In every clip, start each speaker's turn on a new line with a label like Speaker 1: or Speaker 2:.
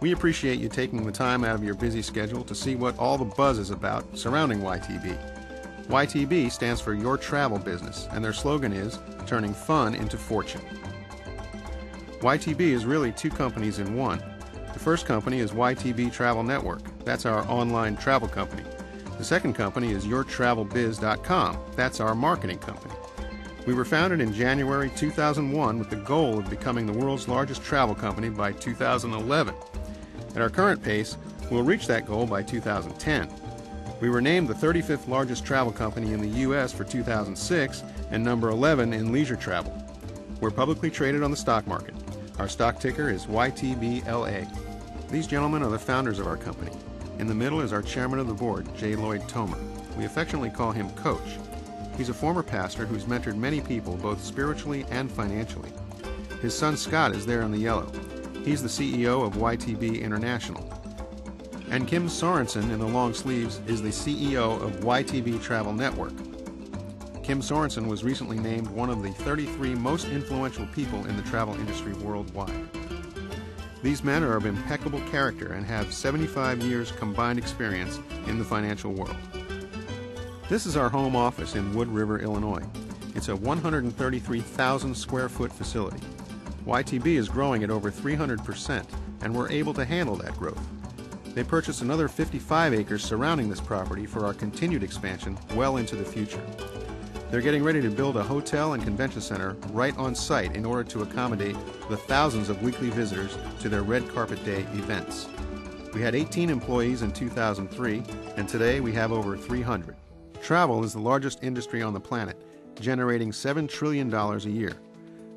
Speaker 1: We appreciate you taking the time out of your busy schedule to see what all the buzz is about surrounding YTB. YTB stands for Your Travel Business, and their slogan is Turning Fun into Fortune. YTB is really two companies in one. The first company is YTB Travel Network. That's our online travel company. The second company is YourTravelBiz.com. That's our marketing company. We were founded in January 2001 with the goal of becoming the world's largest travel company by 2011. At our current pace, we'll reach that goal by 2010. We were named the 35th largest travel company in the U.S. for 2006 and number 11 in leisure travel. We're publicly traded on the stock market. Our stock ticker is YTB-LA. These gentlemen are the founders of our company. In the middle is our chairman of the board, J. Lloyd Tomer. We affectionately call him Coach. He's a former pastor who's mentored many people both spiritually and financially. His son Scott is there in the yellow. He's the CEO of YTB International. And Kim Sorensen in the long sleeves is the CEO of YTB Travel Network. Kim Sorensen was recently named one of the 33 most influential people in the travel industry worldwide. These men are of impeccable character and have 75 years combined experience in the financial world. This is our home office in Wood River, Illinois. It's a 133,000 square foot facility. YTB is growing at over 300%, and we're able to handle that growth. They purchased another 55 acres surrounding this property for our continued expansion well into the future. They're getting ready to build a hotel and convention center right on site in order to accommodate the thousands of weekly visitors to their Red Carpet Day events. We had 18 employees in 2003, and today we have over 300. Travel is the largest industry on the planet, generating $7 trillion a year.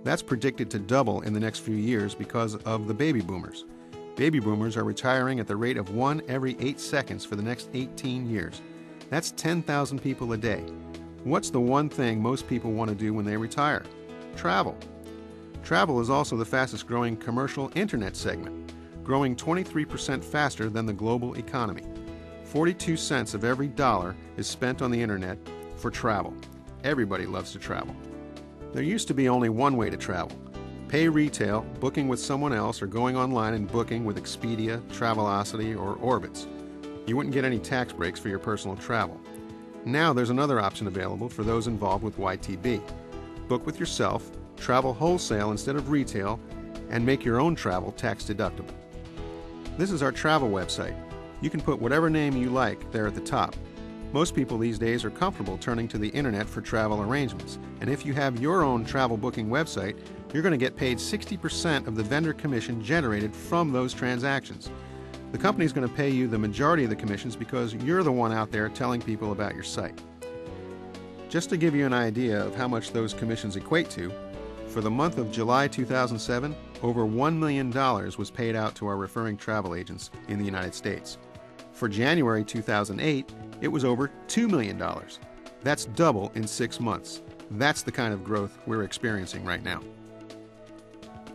Speaker 1: That's predicted to double in the next few years because of the baby boomers. Baby boomers are retiring at the rate of 1 every 8 seconds for the next 18 years. That's 10,000 people a day. What's the one thing most people want to do when they retire? Travel. Travel is also the fastest growing commercial internet segment, growing 23% faster than the global economy. 42 cents of every dollar is spent on the internet for travel. Everybody loves to travel. There used to be only one way to travel. Pay retail, booking with someone else, or going online and booking with Expedia, Travelocity, or Orbitz. You wouldn't get any tax breaks for your personal travel. Now there's another option available for those involved with YTB. Book with yourself, travel wholesale instead of retail, and make your own travel tax deductible. This is our travel website. You can put whatever name you like there at the top. Most people these days are comfortable turning to the internet for travel arrangements, and if you have your own travel booking website, you're going to get paid 60% of the vendor commission generated from those transactions. The company's going to pay you the majority of the commissions because you're the one out there telling people about your site. Just to give you an idea of how much those commissions equate to, for the month of July 2007, over $1 million was paid out to our referring travel agents in the United States. For January 2008, it was over $2 million. That's double in 6 months. That's the kind of growth we're experiencing right now.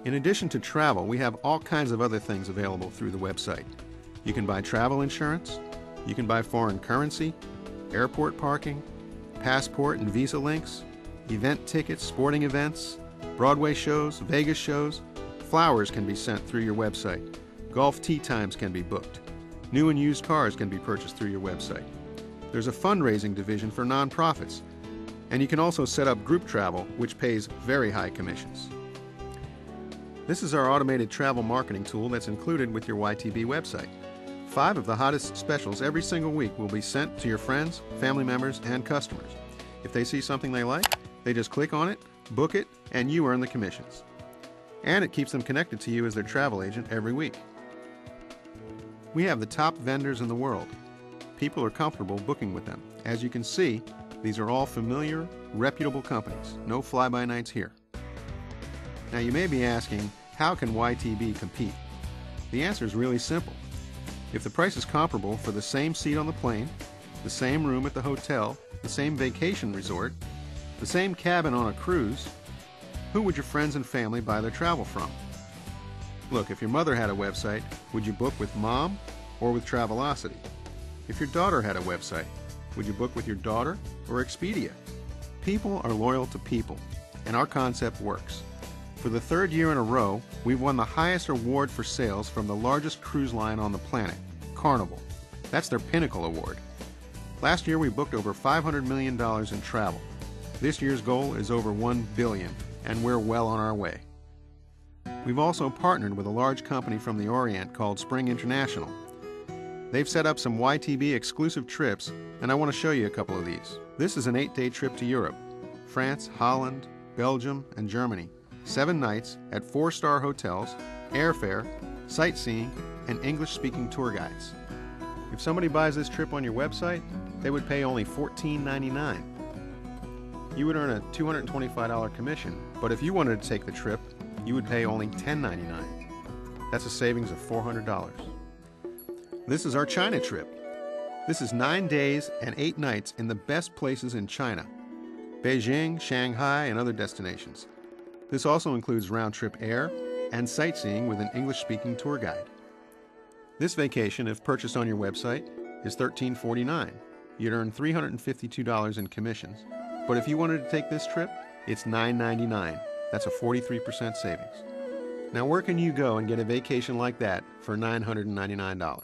Speaker 1: In addition to travel, we have all kinds of other things available through the website. You can buy travel insurance, you can buy foreign currency, airport parking, passport and visa links, event tickets, sporting events, Broadway shows, Vegas shows. Flowers can be sent through your website. Golf tee times can be booked. New and used cars can be purchased through your website. There's a fundraising division for nonprofits, and you can also set up group travel, which pays very high commissions. This is our automated travel marketing tool that's included with your YTB website. 5 of the hottest specials every single week will be sent to your friends, family members, and customers. If they see something they like, they just click on it, book it, and you earn the commissions. And it keeps them connected to you as their travel agent every week. We have the top vendors in the world. People are comfortable booking with them. As you can see, these are all familiar, reputable companies. No fly-by-nights here. Now you may be asking, how can YTB compete? The answer is really simple. If the price is comparable for the same seat on the plane, the same room at the hotel, the same vacation resort, the same cabin on a cruise, who would your friends and family buy their travel from? Look, if your mother had a website, would you book with Mom or with Travelocity? If your daughter had a website, would you book with your daughter or Expedia? People are loyal to people, and our concept works. For the third year in a row, we've won the highest award for sales from the largest cruise line on the planet, Carnival. That's their Pinnacle Award. Last year we booked over $500 million in travel. This year's goal is over $1 billion, and we're well on our way. We've also partnered with a large company from the Orient called Spring International. They've set up some YTB exclusive trips, and I want to show you a couple of these. This is an 8-day trip to Europe, France, Holland, Belgium, and Germany. 7 nights at 4-star hotels, airfare, sightseeing, and English-speaking tour guides. If somebody buys this trip on your website, they would pay only $14.99. You would earn a $225 commission, but if you wanted to take the trip, you would pay only $10.99. That's a savings of $400. This is our China trip. This is 9 days and 8 nights in the best places in China: Beijing, Shanghai, and other destinations. This also includes round-trip air and sightseeing with an English-speaking tour guide. This vacation, if purchased on your website, is $13.49. You'd earn $352 in commissions. But if you wanted to take this trip, it's $9.99. That's a 43% savings. Now where can you go and get a vacation like that for $999?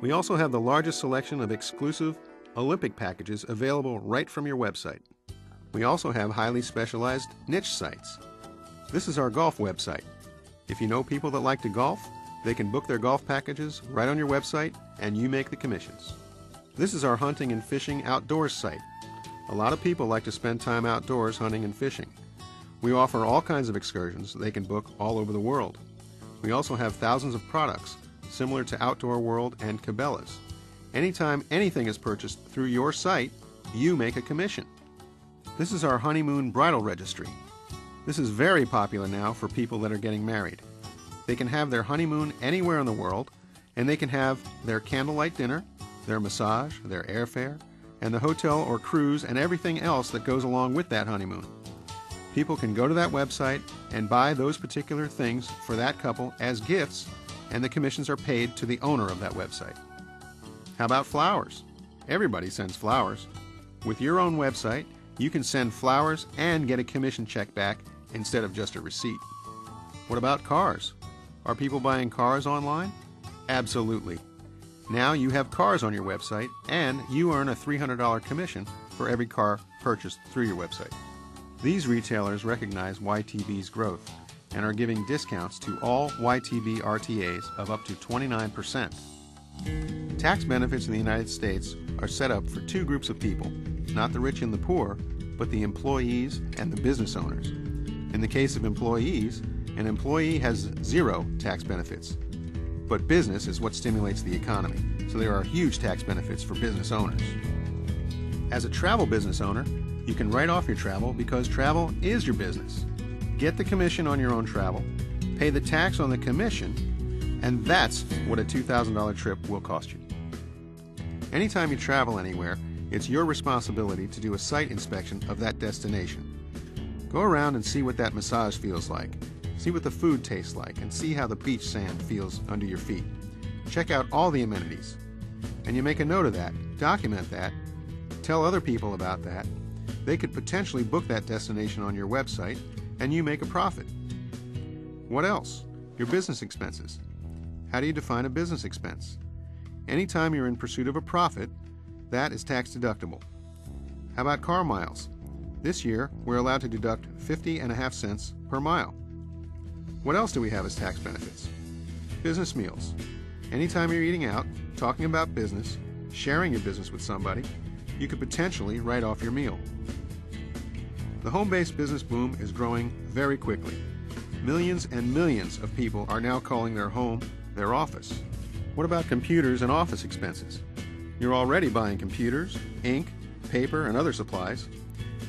Speaker 1: We also have the largest selection of exclusive Olympic packages available right from your website. We also have highly specialized niche sites. This is our golf website. If you know people that like to golf, they can book their golf packages right on your website and you make the commissions. This is our hunting and fishing outdoors site. A lot of people like to spend time outdoors hunting and fishing. We offer all kinds of excursions they can book all over the world. We also have thousands of products similar to Outdoor World and Cabela's. Anytime anything is purchased through your site, you make a commission. This is our honeymoon bridal registry. This is very popular now for people that are getting married. They can have their honeymoon anywhere in the world, and they can have their candlelight dinner, their massage, their airfare, and the hotel or cruise and everything else that goes along with that honeymoon. People can go to that website and buy those particular things for that couple as gifts, and the commissions are paid to the owner of that website. How about flowers? Everybody sends flowers. With your own website, you can send flowers and get a commission check back instead of just a receipt. What about cars? Are people buying cars online? Absolutely. Now you have cars on your website, and you earn a $300 commission for every car purchased through your website. These retailers recognize YTB's growth and are giving discounts to all YTB RTAs of up to 29%. Tax benefits in the United States are set up for 2 groups of people, not the rich and the poor, but the employees and the business owners. In the case of employees, an employee has 0 tax benefits. But business is what stimulates the economy, so there are huge tax benefits for business owners. As a travel business owner, you can write off your travel because travel is your business. Get the commission on your own travel, pay the tax on the commission, and that's what a $2,000 trip will cost you. Anytime you travel anywhere, it's your responsibility to do a site inspection of that destination. Go around and see what that massage feels like. See what the food tastes like, and see how the beach sand feels under your feet. Check out all the amenities. And you make a note of that, document that, tell other people about that. They could potentially book that destination on your website, and you make a profit. What else? Your business expenses. How do you define a business expense? Anytime you're in pursuit of a profit, that is tax deductible. How about car miles? This year, we're allowed to deduct 50.5 cents per mile. What else do we have as tax benefits? Business meals. Anytime you're eating out, talking about business, sharing your business with somebody, you could potentially write off your meal. The home-based business boom is growing very quickly. Millions and millions of people are now calling their home their office. What about computers and office expenses? You're already buying computers, ink, paper, and other supplies.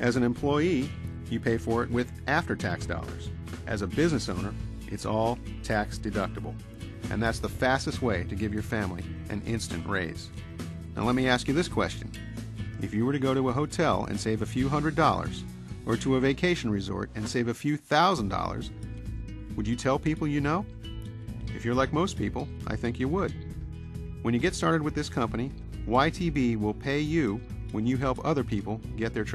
Speaker 1: As an employee, you pay for it with after-tax dollars. As a business owner, it's all tax deductible. And that's the fastest way to give your family an instant raise. Now let me ask you this question. If you were to go to a hotel and save a few $100s, or to a vacation resort and save a few $1,000s, would you tell people you know? If you're like most people, I think you would. When you get started with this company, YTB will pay you when you help other people get their travel.